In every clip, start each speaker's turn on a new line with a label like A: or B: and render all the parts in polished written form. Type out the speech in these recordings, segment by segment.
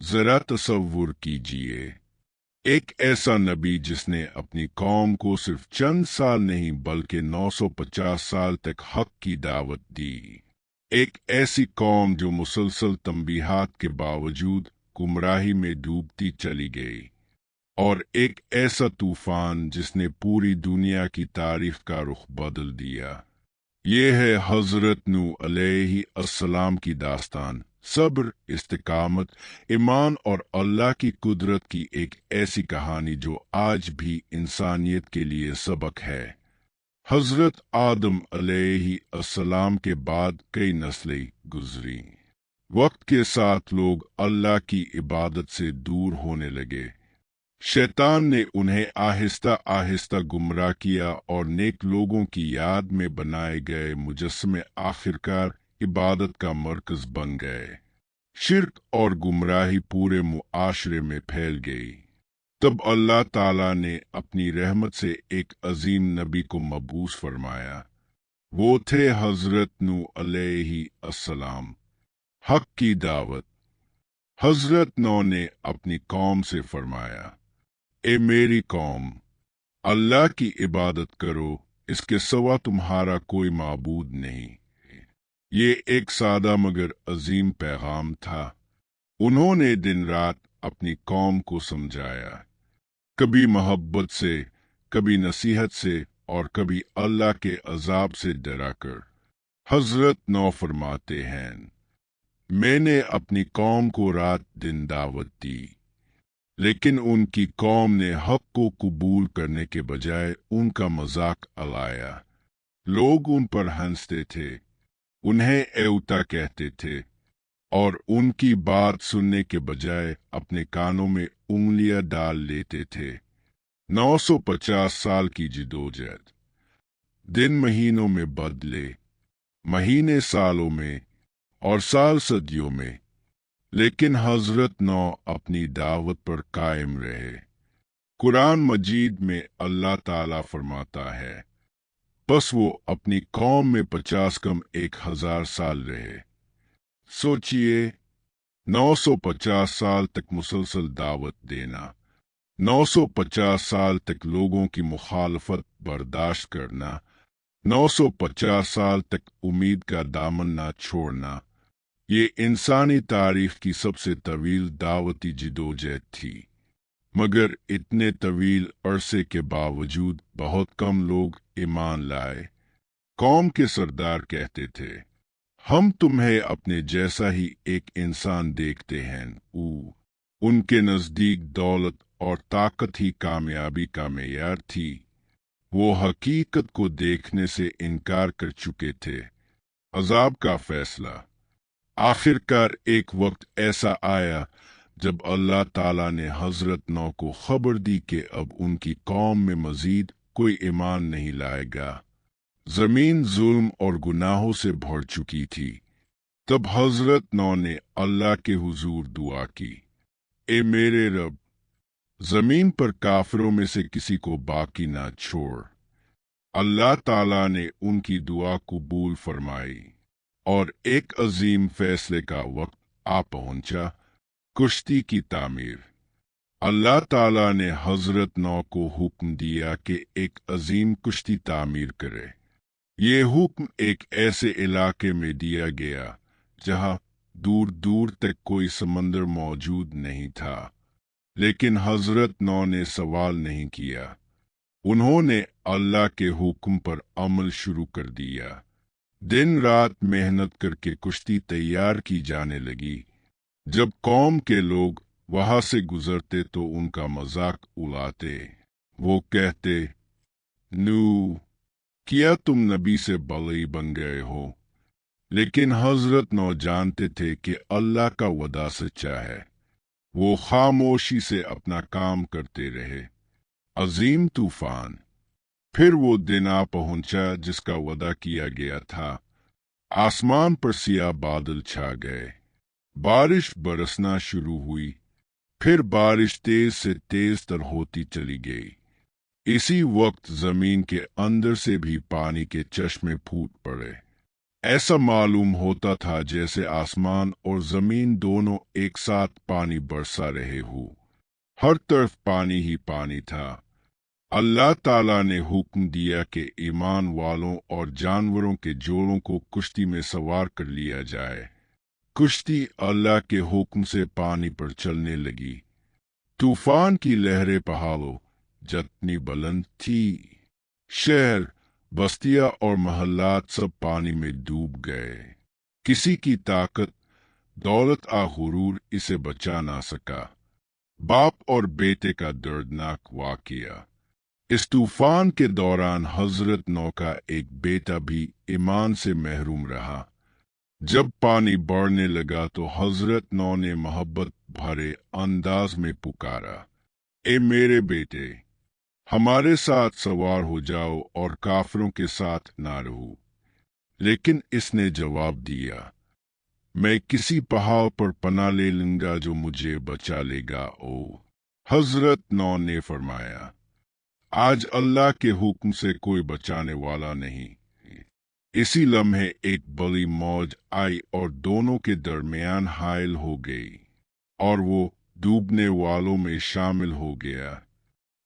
A: जरा तसव्वुर कीजिए, एक ऐसा नबी जिसने अपनी कौम को सिर्फ चंद साल नहीं बल्कि 950 साल तक हक की दावत दी। एक ऐसी कौम जो मुसलसल तंबीहात के बावजूद गुमराही में डूबती चली गई, और एक ऐसा तूफान जिसने पूरी दुनिया की तारीख का रुख बदल दिया। ये है हजरत नूह अलैहि अस्सलाम की दास्तान। सब्र, इस्तिकामत, ईमान और अल्लाह की कुदरत की एक ऐसी कहानी जो आज भी इंसानियत के लिए सबक है। हजरत आदम अलैहि अस्सलाम के बाद कई नस्लें गुजरी। वक्त के साथ लोग अल्लाह की इबादत से दूर होने लगे। शैतान ने उन्हें आहिस्ता आहिस्ता गुमराह किया और नेक लोगों की याद में बनाए गए मुजस्समे आखिरकार इबादत का मरकज बन गए। शिर्क और गुमराही पूरे मुआशरे में फैल गई। तब अल्लाह ताला ने अपनी रहमत से एक अजीम नबी को मबूस फरमाया। वो थे हजरत नूह अलैहि अस्सलाम। हक की दावत। हजरत नूह ने अपनी कौम से फरमाया, ए मेरी कौम, अल्लाह की इबादत करो, इसके सिवा तुम्हारा कोई माबूद नहीं। ये एक सादा मगर अजीम पैगाम था। उन्होंने दिन रात अपनी कौम को समझाया, कभी मोहब्बत से, कभी नसीहत से और कभी अल्लाह के अजाब से डराकर। हजरत नौ फरमाते हैं, मैंने अपनी कौम को रात दिन दावत दी, लेकिन उनकी कौम ने हक को कबूल करने के बजाय उनका मजाक उड़ाया। लोग उन पर हंसते थे, उन्हें एवता कहते थे और उनकी बात सुनने के बजाय अपने कानों में उंगलियां डाल लेते थे। 950 साल की जिदोजहद। दिन महीनों में बदले, महीने सालों में और साल सदियों में, लेकिन हजरत नौ अपनी दावत पर कायम रहे। कुरान मजीद में अल्लाह ताला फरमाता है, बस वो अपनी कौम में 50 कम 1000 साल रहे। सोचिए, 950 साल तक मुसलसल दावत देना, 950 साल तक लोगों की मुखालफत बर्दाश्त करना, 950 साल तक उम्मीद का दामन ना छोड़ना। ये इंसानी तारीख की सबसे तवील दावती जिदोजहद थी। मगर इतने तवील अरसे के बावजूद बहुत कम लोग ईमान लाए। कौम के सरदार कहते थे, हम तुम्हें अपने जैसा ही एक इंसान देखते हैं। उनके नजदीक दौलत और ताकत ही कामयाबी का मेयार थी। वो हकीकत को देखने से इनकार कर चुके थे। अजाब का फैसला। आखिरकार एक वक्त ऐसा आया जब अल्लाह ताला ने हजरत नौ को खबर दी कि अब उनकी कौम में मजीद कोई ईमान नहीं लाएगा। जमीन जुल्म और गुनाहों से भर चुकी थी। तब हजरत नौ ने अल्लाह के हुजूर दुआ की, ए मेरे रब, जमीन पर काफिरों में से किसी को बाकी ना छोड़। अल्लाह ताला ने उनकी दुआ कबूल फरमाई और एक अजीम फैसले का वक्त आ पहुंचा। कुश्ती की तामीर। अल्लाह ताला ने हजरत नौ को हुक्म दिया कि एक अजीम कुश्ती तामीर करे। ये हुक्म एक ऐसे इलाके में दिया गया जहां दूर दूर तक कोई समंदर मौजूद नहीं था। लेकिन हजरत नौ ने सवाल नहीं किया। उन्होंने अल्लाह के हुक्म पर अमल शुरू कर दिया। दिन रात मेहनत करके कुश्ती तैयार की जाने लगी। जब कौम के लोग वहां से गुजरते तो उनका मजाक उड़ाते। वो कहते, नू, क्या तुम नबी से बली बन गए हो? लेकिन हजरत नौ जानते थे कि अल्लाह का वदा सच्चा है। वो खामोशी से अपना काम करते रहे। अजीम तूफान। फिर वो दिन आ पहुंचा जिसका वदा किया गया था। आसमान पर सियाह बादल छा गए। बारिश बरसना शुरू हुई। फिर बारिश तेज से तेज तर होती चली गई। इसी वक्त जमीन के अंदर से भी पानी के चश्मे फूट पड़े। ऐसा मालूम होता था जैसे आसमान और जमीन दोनों एक साथ पानी बरसा रहे हो। हर तरफ पानी ही पानी था। अल्लाह ताला ने हुक्म दिया कि ईमान वालों और जानवरों के जोड़ों को कुश्ती में सवार कर लिया जाए। कुश्ती अल्लाह के हुक्म से पानी पर चलने लगी। तूफान की लहरें पहाड़ों जितनी बुलंद थी। शहर, बस्तियां और महल्लात सब पानी में डूब गए। किसी की ताकत, दौलत आ गुरूर इसे बचा ना सका। बाप और बेटे का दर्दनाक वाकया। इस तूफान के दौरान हजरत नौ का एक बेटा भी ईमान से महरूम रहा। जब पानी बढ़ने लगा तो हजरत नौ ने मोहब्बत भरे अंदाज में पुकारा, ए मेरे बेटे, हमारे साथ सवार हो जाओ और काफिरों के साथ ना रहो। लेकिन इसने जवाब दिया, मैं किसी पहाड़ पर पनाह ले लूंगा जो मुझे बचा लेगा। ओ हजरत नौ ने फरमाया, आज अल्लाह के हुक्म से कोई बचाने वाला नहीं। इसी लम्हे एक बड़ी मौज आई और दोनों के दरमियान हायल हो गई और वो डूबने वालों में शामिल हो गया।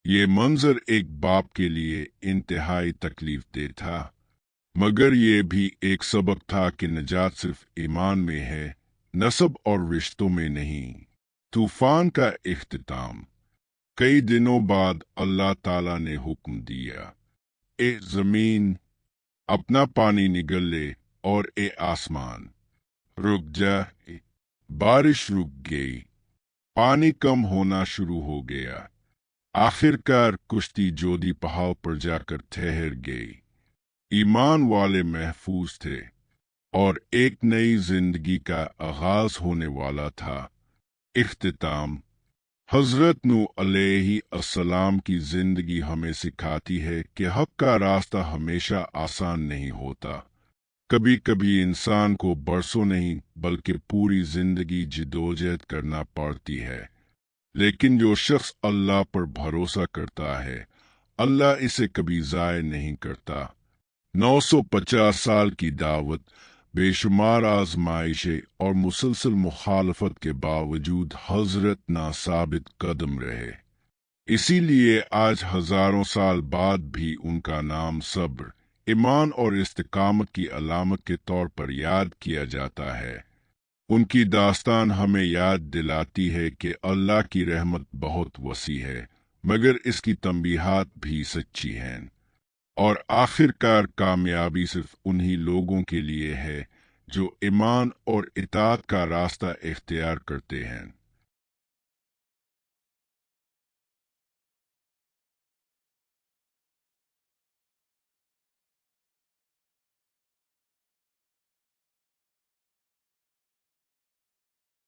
A: ये मंजर एक बाप के लिए इंतहाई तकलीफ दे था, मगर ये भी एक सबक था कि निजात सिर्फ ईमान में है, नस्ब और रिश्तों में नहीं। तूफान का इख्तिताम। कई दिनों बाद अल्लाह ताला ने हुक्म दिया, ए जमीन अपना पानी निगल ले और ए आसमान रुक जा। बारिश रुक गई, पानी कम होना शुरू हो गया। आखिरकार कुश्ती जोधी पहाड़ पर जाकर ठहर गई। ईमान वाले महफूज थे और एक नई जिंदगी का आगाज होने वाला था। इख्तिताम। हजरत नूह अलैहि अस्सलाम की जिंदगी हमें सिखाती है कि हक का रास्ता हमेशा आसान नहीं होता। कभी कभी इंसान को बरसों नहीं बल्कि पूरी जिंदगी जिदोजहद करना पड़ती है। लेकिन जो शख्स अल्लाह पर भरोसा करता है, अल्लाह इसे कभी ज़ाय नहीं करता। 950 साल की दावत, बेशुमार आजमाइशें और मुसलसल मुखालफत के बावजूद हजरत ना साबित कदम रहे। इसीलिए आज हजारों साल बाद भी उनका नाम सब्र, ईमान और इस्तिकामत की अलामत के तौर पर याद किया जाता है। उनकी दास्तान हमें याद दिलाती है कि अल्लाह की रहमत बहुत वसी है, मगर इसकी तंबीहात भी सच्ची हैं। और आखिरकार कामयाबी सिर्फ उन्हीं लोगों के लिए है जो ईमान और इताअत का रास्ता इख्तियार करते हैं।